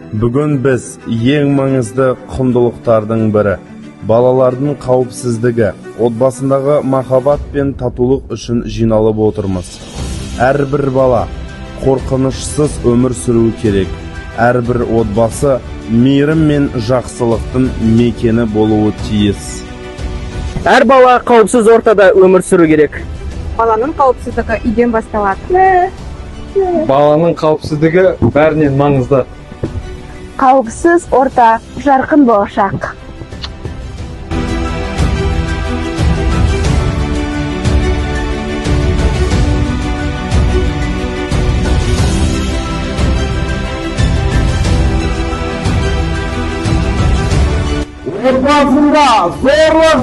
Бүгін біз ең маңызды құндылықтардың бірі балалардың қауіпсіздігі, отбасындағы махаббат пен татулық үшін жиналып отырмыз. Әрбір бала қорқынышсыз өмір сүру керек. Әрбір отбасы мейірім мен жақсылықтың мекені болуы тиіс. Әр бала қауіпсіз ортада өмір сүру керек. Баланың қауіпсіздігі үйден басталады. Баланың қауіпсіздігі бәрінен маңызды. Қауіпсіз орта, жарқын болашақ. Отбасында зорлық